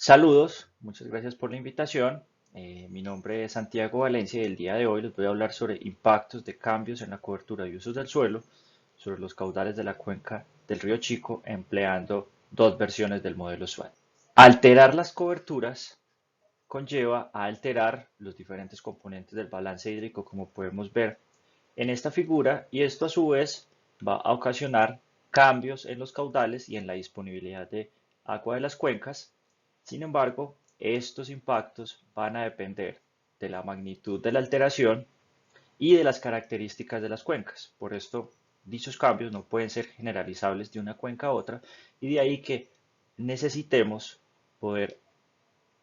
Saludos, muchas gracias por la invitación. Mi nombre es Santiago Valencia y el día de hoy les voy a hablar sobre impactos de cambios en la cobertura y usos del suelo sobre los caudales de la cuenca del río Chico empleando dos versiones del modelo SWAT. Alterar las coberturas conlleva a alterar los diferentes componentes del balance hídrico como podemos ver en esta figura y esto a su vez va a ocasionar cambios en los caudales y en la disponibilidad de agua de las cuencas. Sin embargo, estos impactos van a depender de la magnitud de la alteración y de las características de las cuencas. Por esto, dichos cambios no pueden ser generalizables de una cuenca a otra y de ahí que necesitemos poder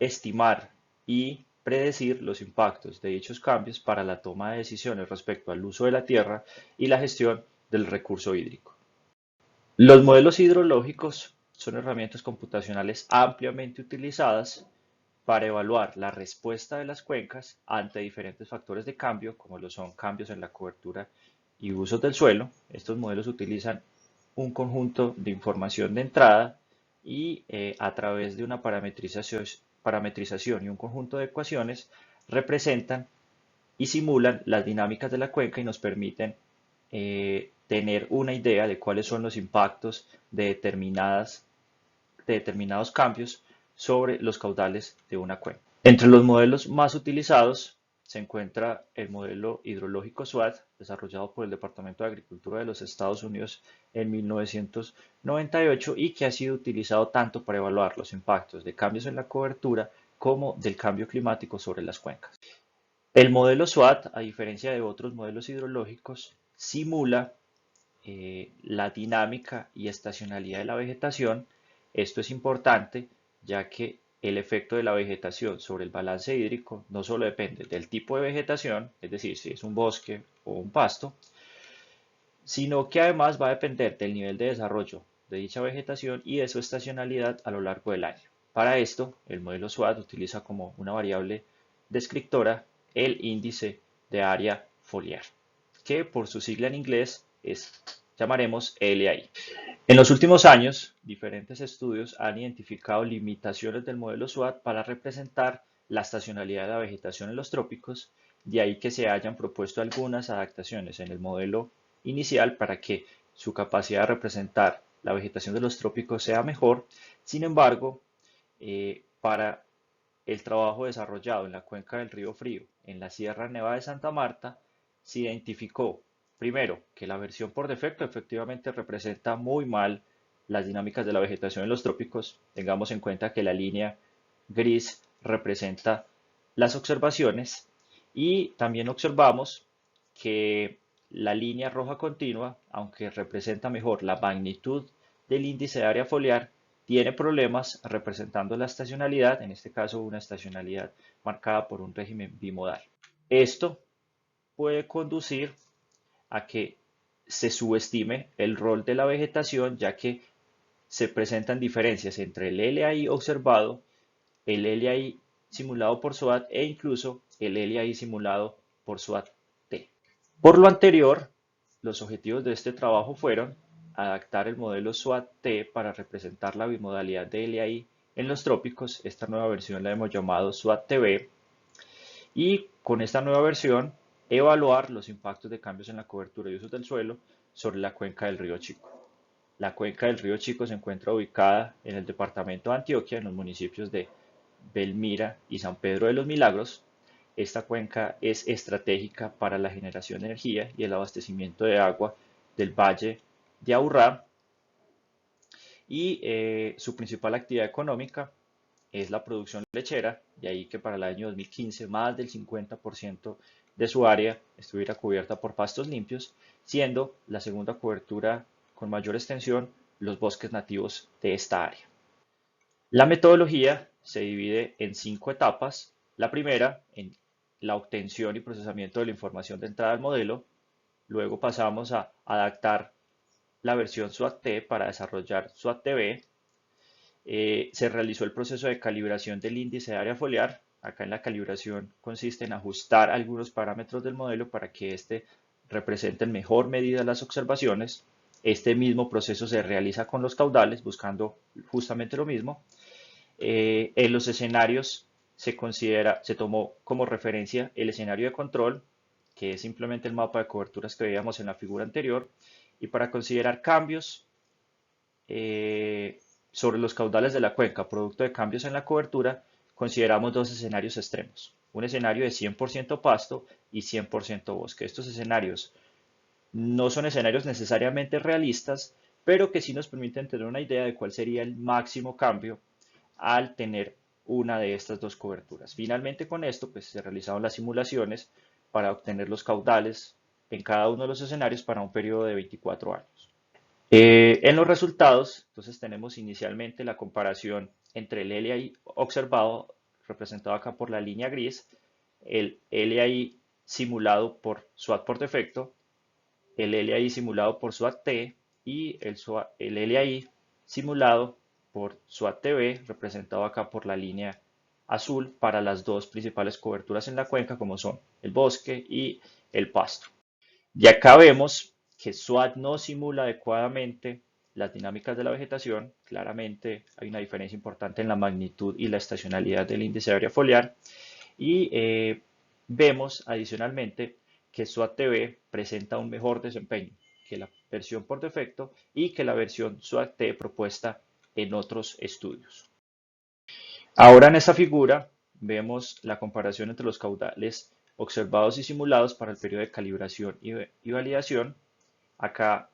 estimar y predecir los impactos de dichos cambios para la toma de decisiones respecto al uso de la tierra y la gestión del recurso hídrico. Los modelos hidrológicos son herramientas computacionales ampliamente utilizadas para evaluar la respuesta de las cuencas ante diferentes factores de cambio, como lo son cambios en la cobertura y usos del suelo. Estos modelos utilizan un conjunto de información de entrada y a través de una parametrización y un conjunto de ecuaciones representan y simulan las dinámicas de la cuenca y nos permiten tener una idea de cuáles son los impactos de determinados cambios sobre los caudales de una cuenca. Entre los modelos más utilizados se encuentra el modelo hidrológico SWAT, desarrollado por el Departamento de Agricultura de los Estados Unidos en 1998 y que ha sido utilizado tanto para evaluar los impactos de cambios en la cobertura como del cambio climático sobre las cuencas. El modelo SWAT, a diferencia de otros modelos hidrológicos, simula la dinámica y estacionalidad de la vegetación. Esto es importante ya que el efecto de la vegetación sobre el balance hídrico no solo depende del tipo de vegetación, es decir, si es un bosque o un pasto, sino que además va a depender del nivel de desarrollo de dicha vegetación y de su estacionalidad a lo largo del año. Para esto, el modelo SWAT utiliza como una variable descriptora el índice de área foliar, que por su sigla en inglés llamaremos LAI. En los últimos años, diferentes estudios han identificado limitaciones del modelo SWAT para representar la estacionalidad de la vegetación en los trópicos, de ahí que se hayan propuesto algunas adaptaciones en el modelo inicial para que su capacidad de representar la vegetación de los trópicos sea mejor. Sin embargo, para el trabajo desarrollado en la cuenca del Río Frío, en la Sierra Nevada de Santa Marta, se identificó, primero, que la versión por defecto efectivamente representa muy mal las dinámicas de la vegetación en los trópicos. Tengamos en cuenta que la línea gris representa las observaciones y también observamos que la línea roja continua, aunque representa mejor la magnitud del índice de área foliar, tiene problemas representando la estacionalidad, en este caso una estacionalidad marcada por un régimen bimodal. Esto puede conducir a que se subestime el rol de la vegetación, ya que se presentan diferencias entre el LAI observado, el LAI simulado por SWAT e incluso el LAI simulado por SWAT-T. Por lo anterior, los objetivos de este trabajo fueron adaptar el modelo SWAT-T para representar la bimodalidad de LAI en los trópicos. Esta nueva versión la hemos llamado SWAT-TB y con esta nueva versión evaluar los impactos de cambios en la cobertura y usos del suelo sobre la cuenca del río Chico. La cuenca del río Chico se encuentra ubicada en el departamento de Antioquia, en los municipios de Belmira y San Pedro de los Milagros. Esta cuenca es estratégica para la generación de energía y el abastecimiento de agua del valle de Aburrá y su principal actividad económica es la producción lechera, de ahí que para el año 2015 más del 50% de su área estuviera cubierta por pastos limpios, siendo la segunda cobertura con mayor extensión los bosques nativos de esta área. La metodología se divide en 5 etapas. La primera, en la obtención y procesamiento de la información de entrada al modelo. Luego pasamos a adaptar la versión SWAT-T para desarrollar SWAT-TB. Se realizó el proceso de calibración del índice de área foliar. Acá en la calibración consiste en ajustar algunos parámetros del modelo para que éste represente en mejor medida las observaciones. Este mismo proceso se realiza con los caudales buscando justamente lo mismo. En los escenarios se tomó como referencia el escenario de control, que es simplemente el mapa de coberturas que veíamos en la figura anterior, y para considerar cambios eh, sobre los caudales de la cuenca, producto de cambios en la cobertura, consideramos dos escenarios extremos. Un escenario de 100% pasto y 100% bosque. Estos escenarios no son escenarios necesariamente realistas, pero que sí nos permiten tener una idea de cuál sería el máximo cambio al tener una de estas dos coberturas. Finalmente con esto pues se realizaron las simulaciones para obtener los caudales en cada uno de los escenarios para un periodo de 24 años. En los resultados, entonces tenemos inicialmente la comparación entre el LAI observado, representado acá por la línea gris, el LAI simulado por SWAT por defecto, el LAI simulado por SWAT-T y el LAI simulado por SWAT-TB, representado acá por la línea azul para las dos principales coberturas en la cuenca, como son el bosque y el pasto. Y acá vemos que SWAT no simula adecuadamente las dinámicas de la vegetación. Claramente hay una diferencia importante en la magnitud y la estacionalidad del índice de área foliar. Y vemos adicionalmente que SWAT-TB presenta un mejor desempeño que la versión por defecto y que la versión SWAT-T propuesta en otros estudios. Ahora en esta figura vemos la comparación entre los caudales observados y simulados para el periodo de calibración y validación. Acá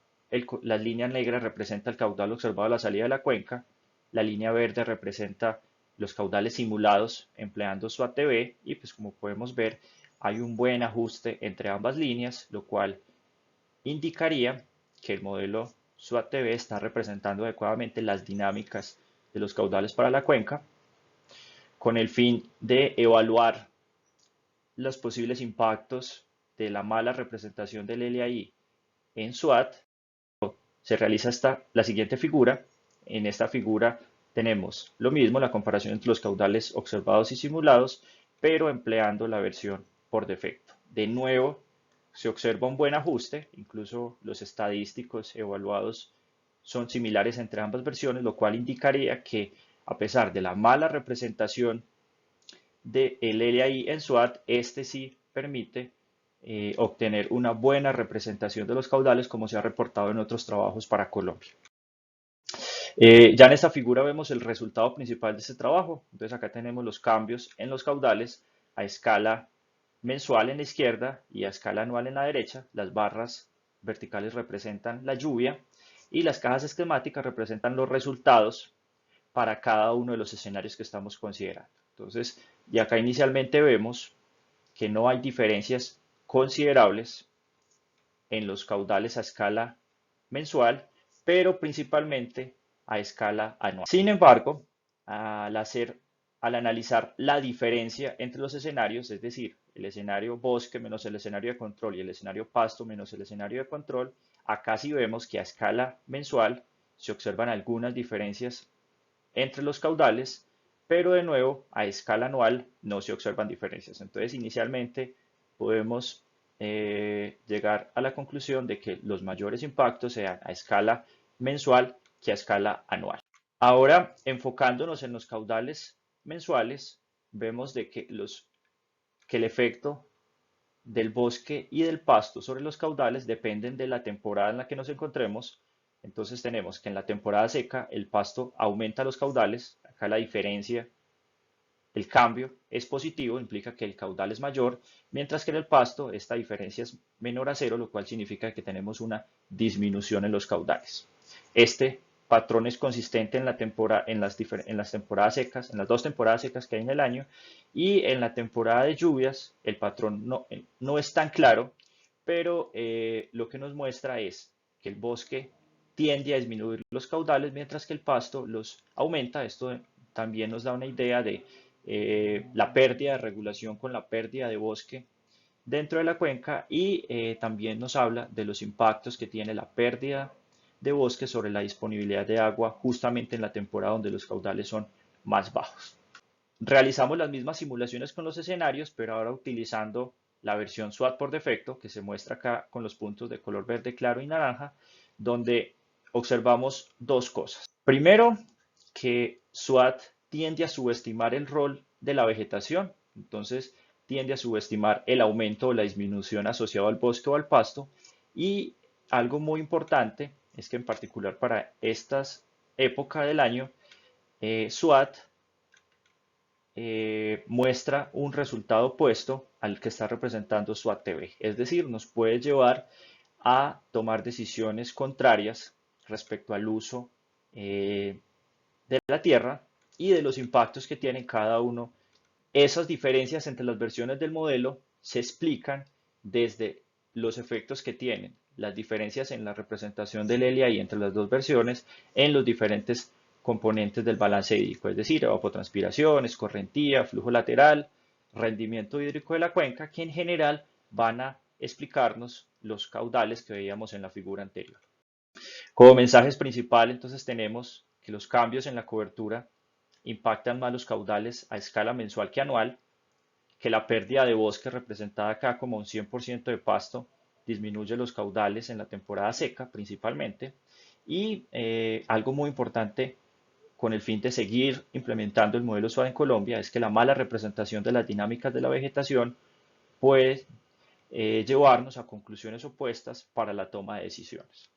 la línea negra representa el caudal observado a la salida de la cuenca, la línea verde representa los caudales simulados empleando SWAT-TB y pues como podemos ver hay un buen ajuste entre ambas líneas, lo cual indicaría que el modelo SWAT-TB está representando adecuadamente las dinámicas de los caudales para la cuenca con el fin de evaluar los posibles impactos de la mala representación del LAI en SWAT. Se realiza la siguiente figura. En esta figura tenemos lo mismo, la comparación entre los caudales observados y simulados, pero empleando la versión por defecto. De nuevo, se observa un buen ajuste, incluso los estadísticos evaluados son similares entre ambas versiones, lo cual indicaría que a pesar de la mala representación del LAI en SWAT, este sí permite obtener una buena representación de los caudales como se ha reportado en otros trabajos para Colombia. Ya en esta figura vemos el resultado principal de este trabajo. Entonces acá tenemos los cambios en los caudales a escala mensual en la izquierda y a escala anual en la derecha. Las barras verticales representan la lluvia y las cajas esquemáticas representan los resultados para cada uno de los escenarios que estamos considerando. Entonces, y acá inicialmente vemos que no hay diferencias considerables en los caudales a escala mensual, pero principalmente a escala anual. Sin embargo, al analizar la diferencia entre los escenarios, es decir, el escenario bosque menos el escenario de control y el escenario pasto menos el escenario de control, acá sí vemos que a escala mensual se observan algunas diferencias entre los caudales, pero de nuevo a escala anual no se observan diferencias. Entonces inicialmente podemos llegar a la conclusión de que los mayores impactos sean a escala mensual que a escala anual. Ahora, enfocándonos en los caudales mensuales, vemos de que el efecto del bosque y del pasto sobre los caudales dependen de la temporada en la que nos encontremos. Entonces tenemos que en la temporada seca el pasto aumenta los caudales. Acá la diferencia, el cambio es positivo, implica que el caudal es mayor, mientras que en el pasto esta diferencia es menor a cero, lo cual significa que tenemos una disminución en los caudales. Este patrón es consistente en las temporadas secas, en las dos temporadas secas que hay en el año, y en la temporada de lluvias el patrón no es tan claro, pero lo que nos muestra es que el bosque tiende a disminuir los caudales, mientras que el pasto los aumenta. Esto también nos da una idea de la pérdida de regulación con la pérdida de bosque dentro de la cuenca y también nos habla de los impactos que tiene la pérdida de bosque sobre la disponibilidad de agua justamente en la temporada donde los caudales son más bajos. Realizamos las mismas simulaciones con los escenarios, pero ahora utilizando la versión SWAT por defecto, que se muestra acá con los puntos de color verde claro y naranja, donde observamos dos cosas. Primero, que SWAT tiende a subestimar el rol de la vegetación, entonces tiende a subestimar el aumento o la disminución asociado al bosque o al pasto. Y algo muy importante es que en particular para estas épocas del año, SWOT muestra un resultado opuesto al que está representando SWOT TV. Es decir, nos puede llevar a tomar decisiones contrarias respecto al uso de la tierra y de los impactos que tienen cada uno. Esas diferencias entre las versiones del modelo se explican desde los efectos que tienen, las diferencias en la representación del LI entre las dos versiones en los diferentes componentes del balance hídrico, es decir, evapotranspiración, escorrentía, flujo lateral, rendimiento hídrico de la cuenca, que en general van a explicarnos los caudales que veíamos en la figura anterior. Como mensajes principales, entonces tenemos que los cambios en la cobertura impactan más los caudales a escala mensual que anual, que la pérdida de bosque representada acá como un 100% de pasto disminuye los caudales en la temporada seca principalmente, y algo muy importante con el fin de seguir implementando el modelo SWOT en Colombia es que la mala representación de las dinámicas de la vegetación puede llevarnos a conclusiones opuestas para la toma de decisiones.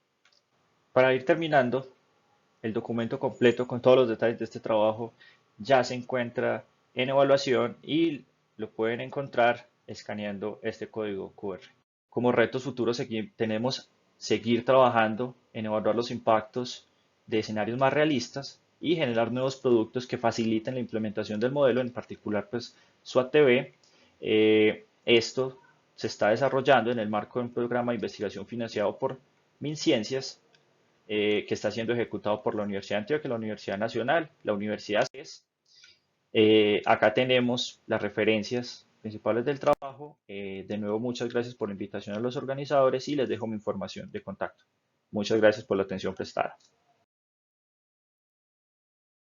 Para ir terminando, el documento completo con todos los detalles de este trabajo ya se encuentra en evaluación y lo pueden encontrar escaneando este código QR. Como retos futuros tenemos seguir trabajando en evaluar los impactos de escenarios más realistas y generar nuevos productos que faciliten la implementación del modelo, en particular pues SWOT TV. Esto se está desarrollando en el marco de un programa de investigación financiado por MinCiencias, que está siendo ejecutado por la Universidad de Antioquia, la Universidad Nacional, la Universidad CES. Acá tenemos las referencias principales del trabajo. De nuevo, muchas gracias por la invitación a los organizadores y les dejo mi información de contacto. Muchas gracias por la atención prestada.